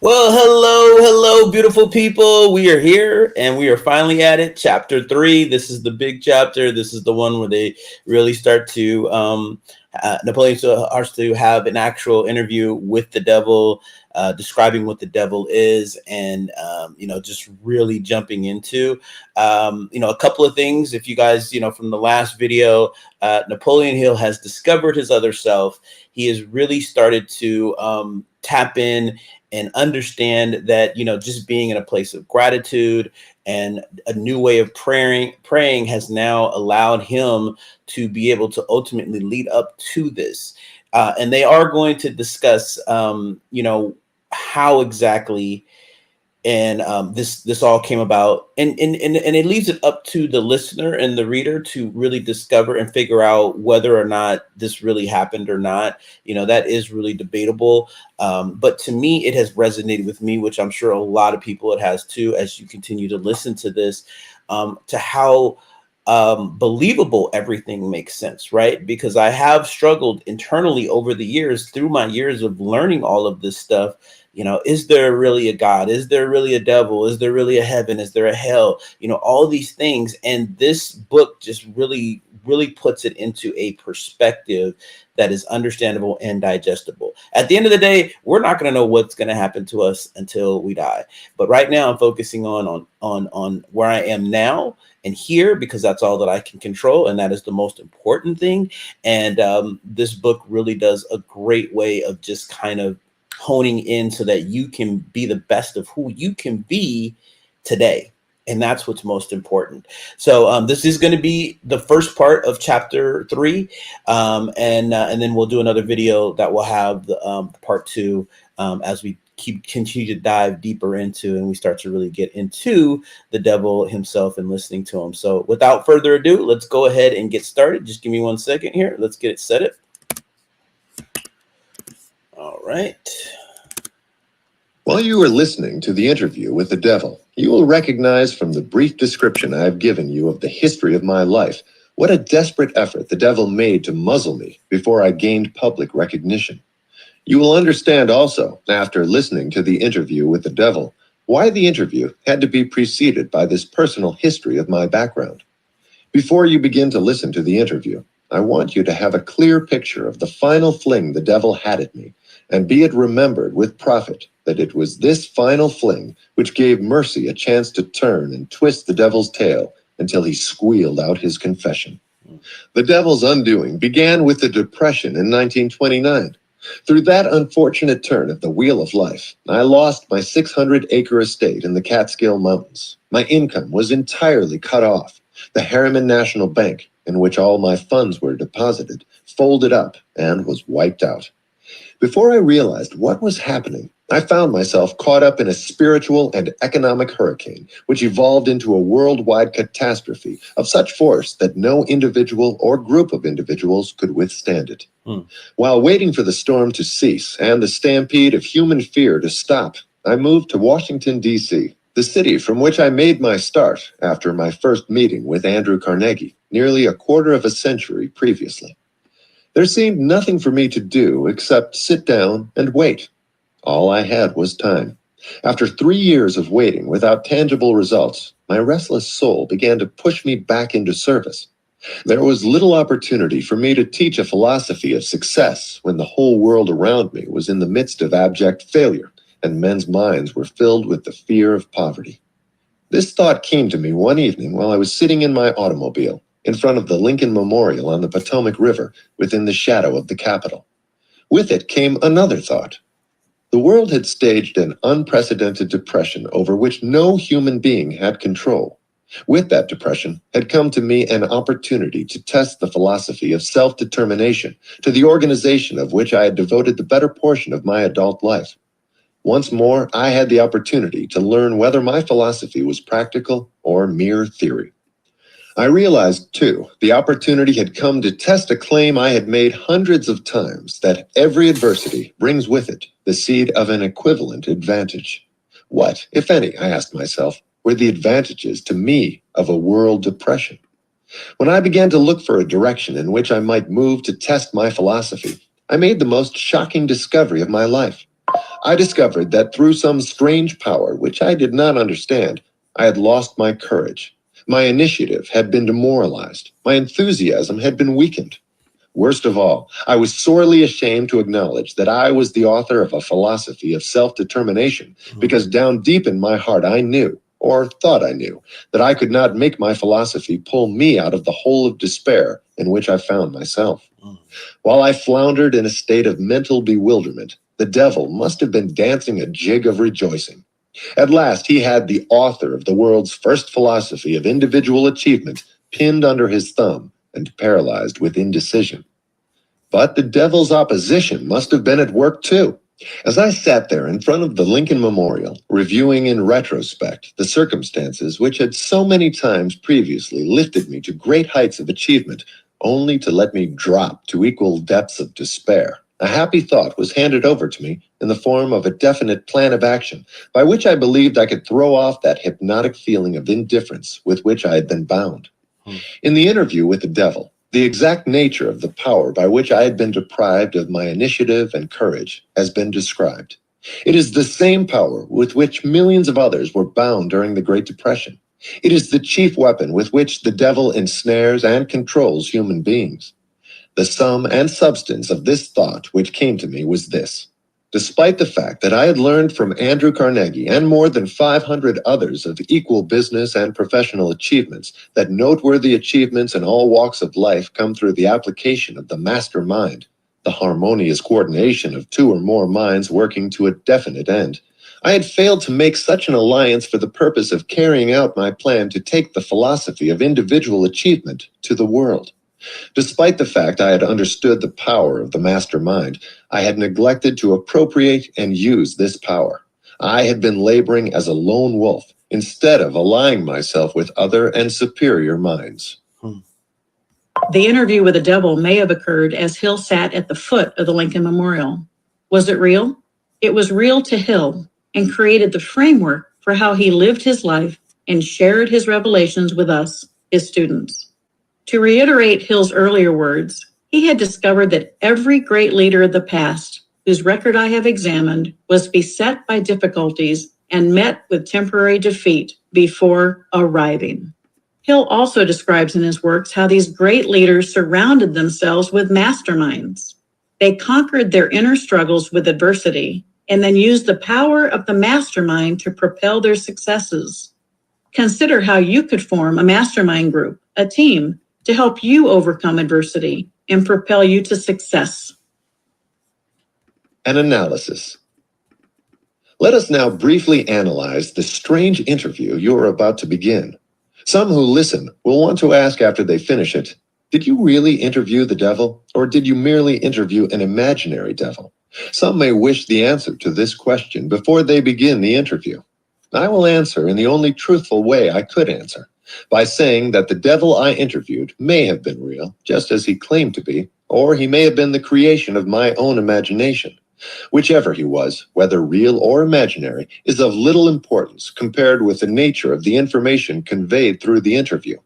Well, hello, beautiful people. We are here and we are finally at it. Chapter 3. This is the big chapter. This is the one where they really start to, Napoleon starts to have an actual interview with the devil, describing what the devil is, and, just really jumping into, a couple of things. If you guys, from the last video, Napoleon Hill has discovered his other self. He has really started to tap in and understand that just being in a place of gratitude and a new way of praying has now allowed him to be able to ultimately lead up to this, and they are going to discuss how exactly and this all came about, and it leaves it up to the listener and the reader to really discover and figure out whether or not this really happened or not. That is really debatable, but to me it has resonated with me, which I'm sure a lot of people it has too, as you continue to listen to this, to how believable everything makes sense, right? Because I have struggled internally over the years, through my years of learning all of this stuff. Is there really a God? Is there really a devil? Is there really a heaven? Is there a hell? All these things. And this book just really, really puts it into a perspective that is understandable and digestible. At the end of the day, we're not going to know what's going to happen to us until we die. But right now I'm focusing on where I am now and here, because that's all that I can control, and that is the most important thing. And this book really does a great way of just kind of honing in so that you can be the best of who you can be today. And that's what's most important. So this is going to be the first part of chapter 3, and then we'll do another video that will have the part 2, as we continue to dive deeper into, and we start to really get into the devil himself and listening to him. So without further ado, let's go ahead and get started. Just give me 1 second here. Let's get it set up. All right. While you are listening to the interview with the devil, you will recognize from the brief description I have given you of the history of my life what a desperate effort the devil made to muzzle me before I gained public recognition. You will understand also, after listening to the interview with the devil, why the interview had to be preceded by this personal history of my background. Before you begin to listen to the interview, I want you to have a clear picture of the final fling the devil had at me, and be it remembered with profit that it was this final fling which gave Mercy a chance to turn and twist the devil's tail until he squealed out his confession. The devil's undoing began with the Depression in 1929. Through that unfortunate turn of the wheel of life, I lost my 600-acre estate in the Catskill Mountains. My income was entirely cut off. The Harriman National Bank, in which all my funds were deposited, folded up and was wiped out. Before I realized what was happening, I found myself caught up in a spiritual and economic hurricane, which evolved into a worldwide catastrophe of such force that no individual or group of individuals could withstand it. While waiting for the storm to cease and the stampede of human fear to stop, I moved to Washington, D.C., the city from which I made my start after my first meeting with Andrew Carnegie, nearly a quarter of a century previously. There seemed nothing for me to do except sit down and wait. All I had was time. After 3 years of waiting without tangible results, my restless soul began to push me back into service. There was little opportunity for me to teach a philosophy of success when the whole world around me was in the midst of abject failure, and men's minds were filled with the fear of poverty. This thought came to me one evening while I was sitting in my automobile in front of the Lincoln Memorial on the Potomac River within the shadow of the Capitol. With it came another thought. The world had staged an unprecedented depression over which no human being had control. With that depression had come to me an opportunity to test the philosophy of self-determination, to the organization of which I had devoted the better portion of my adult life. Once more, I had the opportunity to learn whether my philosophy was practical or mere theory. I realized, too, the opportunity had come to test a claim I had made hundreds of times, that every adversity brings with it the seed of an equivalent advantage. What, if any, I asked myself, were the advantages to me of a world depression? When I began to look for a direction in which I might move to test my philosophy, I made the most shocking discovery of my life. I discovered that through some strange power, which I did not understand, I had lost my courage. My initiative had been demoralized. My enthusiasm had been weakened. Worst of all, I was sorely ashamed to acknowledge that I was the author of a philosophy of self-determination, because down deep in my heart I knew, or thought I knew, that I could not make my philosophy pull me out of the hole of despair in which I found myself. While I floundered in a state of mental bewilderment, the devil must have been dancing a jig of rejoicing. At last, he had the author of the world's first philosophy of individual achievement pinned under his thumb and paralyzed with indecision. But the devil's opposition must have been at work too. As I sat there in front of the Lincoln Memorial, reviewing in retrospect the circumstances which had so many times previously lifted me to great heights of achievement, only to let me drop to equal depths of despair, a happy thought was handed over to me in the form of a definite plan of action, by which I believed I could throw off that hypnotic feeling of indifference with which I had been bound. In the interview with the devil, the exact nature of the power by which I had been deprived of my initiative and courage has been described. It is the same power with which millions of others were bound during the Great Depression. It is the chief weapon with which the devil ensnares and controls human beings. The sum and substance of this thought which came to me was this. Despite the fact that I had learned from Andrew Carnegie and more than 500 others of equal business and professional achievements that noteworthy achievements in all walks of life come through the application of the master mind, the harmonious coordination of two or more minds working to a definite end, I had failed to make such an alliance for the purpose of carrying out my plan to take the philosophy of individual achievement to the world. Despite the fact I had understood the power of the master mind, I had neglected to appropriate and use this power. I had been laboring as a lone wolf instead of allying myself with other and superior minds. The interview with the devil may have occurred as Hill sat at the foot of the Lincoln Memorial. Was it real? It was real to Hill and created the framework for how he lived his life and shared his revelations with us, his students. To reiterate Hill's earlier words, he had discovered that every great leader of the past, whose record I have examined, was beset by difficulties and met with temporary defeat before arriving. Hill also describes in his works how these great leaders surrounded themselves with masterminds. They conquered their inner struggles with adversity and then used the power of the mastermind to propel their successes. Consider how you could form a mastermind group, a team, to help you overcome adversity and propel you to success. An analysis. Let us now briefly analyze the strange interview you are about to begin. Some who listen will want to ask after they finish it, did you really interview the devil, or did you merely interview an imaginary devil? Some may wish the answer to this question before they begin the interview. I will answer in the only truthful way I could answer, by saying that the devil I interviewed may have been real, just as he claimed to be, or he may have been the creation of my own imagination. Whichever he was, whether real or imaginary, is of little importance compared with the nature of the information conveyed through the interview.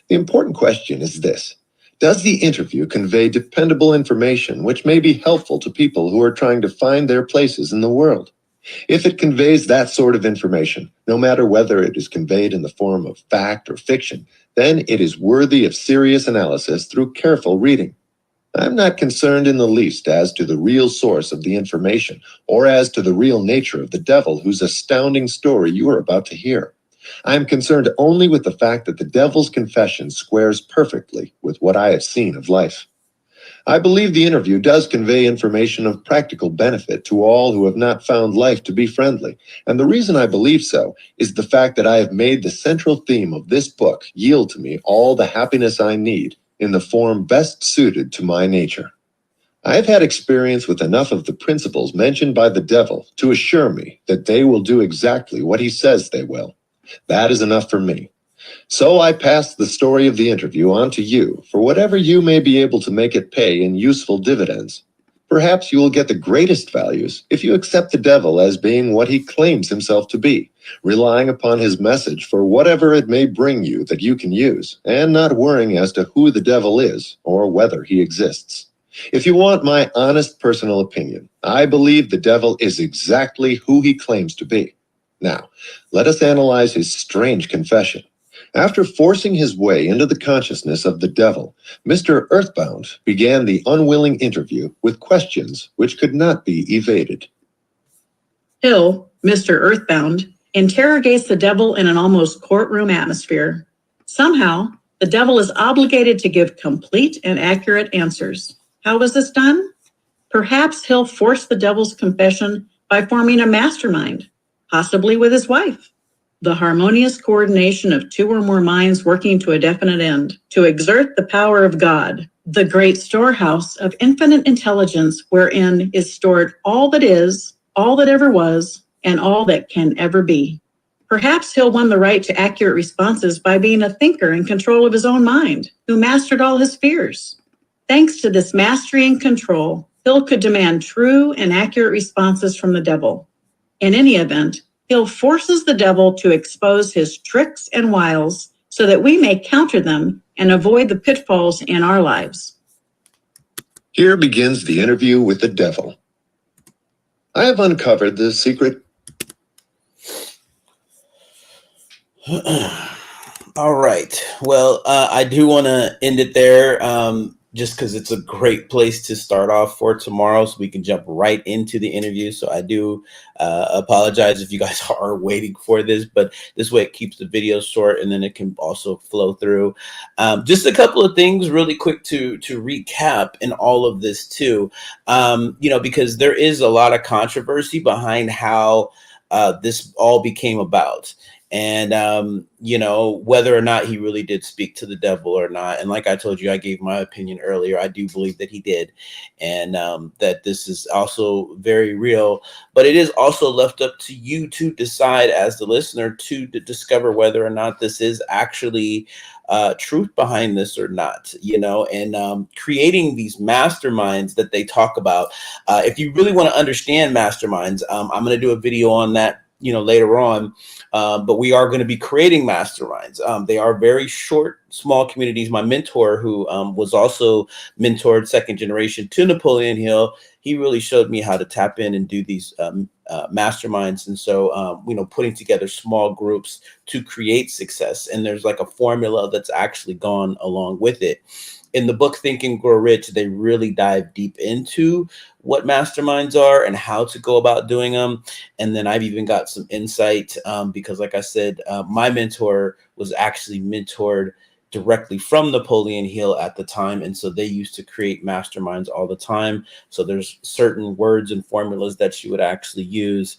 The important question is this: does the interview convey dependable information which may be helpful to people who are trying to find their places in the world? If it conveys that sort of information, no matter whether it is conveyed in the form of fact or fiction, then it is worthy of serious analysis through careful reading. I'm not concerned in the least as to the real source of the information, or as to the real nature of the devil whose astounding story you are about to hear. I am concerned only with the fact that the devil's confession squares perfectly with what I have seen of life. I believe the interview does convey information of practical benefit to all who have not found life to be friendly, and the reason I believe so is the fact that I have made the central theme of this book yield to me all the happiness I need in the form best suited to my nature. I have had experience with enough of the principles mentioned by the devil to assure me that they will do exactly what he says they will. That is enough for me. So I pass the story of the interview on to you for whatever you may be able to make it pay in useful dividends. Perhaps you will get the greatest values if you accept the devil as being what he claims himself to be, relying upon his message for whatever it may bring you that you can use, and not worrying as to who the devil is or whether he exists. If you want my honest personal opinion, I believe the devil is exactly who he claims to be. Now, let us analyze his strange confession. After forcing his way into the consciousness of the devil, Mr. Earthbound began the unwilling interview with questions which could not be evaded. Hill, Mr. Earthbound, interrogates the devil in an almost courtroom atmosphere. Somehow, the devil is obligated to give complete and accurate answers. How was this done? Perhaps Hill forced the devil's confession by forming a mastermind, possibly with his wife. The harmonious coordination of two or more minds working to a definite end, to exert the power of God, the great storehouse of infinite intelligence wherein is stored all that is, all that ever was, and all that can ever be. Perhaps Hill won the right to accurate responses by being a thinker in control of his own mind, who mastered all his fears. Thanks to this mastery and control, Hill could demand true and accurate responses from the devil. In any event, Hill forces the devil to expose his tricks and wiles so that we may counter them and avoid the pitfalls in our lives. Here begins the interview with the devil. I have uncovered the secret. All right. Well, I do want to end it there, just because it's a great place to start off for tomorrow, so we can jump right into the interview. So I do apologize if you guys are waiting for this, but this way it keeps the video short, and then it can also flow through. Just a couple of things really quick to recap in all of this too, because there is a lot of controversy behind how this all became about. And, whether or not he really did speak to the devil or not. And like I told you, I gave my opinion earlier. I do believe that he did. And that this is also very real. But it is also left up to you to decide as the listener to discover whether or not this is actually truth behind this or not, and creating these masterminds that they talk about. If you really want to understand masterminds, I'm going to do a video on that later on, but we are going to be creating masterminds. They are very short, small communities. My mentor, who was also mentored second generation to Napoleon Hill, he really showed me how to tap in and do these masterminds. And so, putting together small groups to create success. And there's like a formula that's actually gone along with it. In the book Think and Grow Rich, they really dive deep into what masterminds are and how to go about doing them. And then I've even got some insight because, like I said, my mentor was actually mentored directly from Napoleon Hill at the time. And so they used to create masterminds all the time. So there's certain words and formulas that you would actually use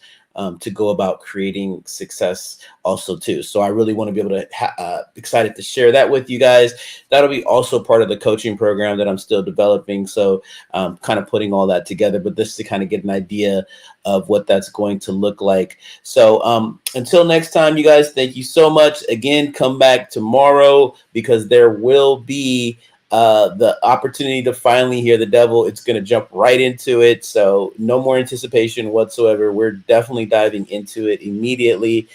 to go about creating success also too. So I really want to be able to excited to share that with you guys. That'll be also part of the coaching program that I'm still developing. So kind of putting all that together, but this to kind of get an idea of what that's going to look like. So until next time, you guys, thank you so much. Again, come back tomorrow because there will be the opportunity to finally hear the devil. It's going to jump right into it. So no more anticipation whatsoever. We're definitely diving into it immediately.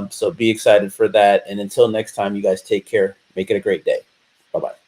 So be excited for that. And until next time, you guys take care. Make it a great day. Bye-bye.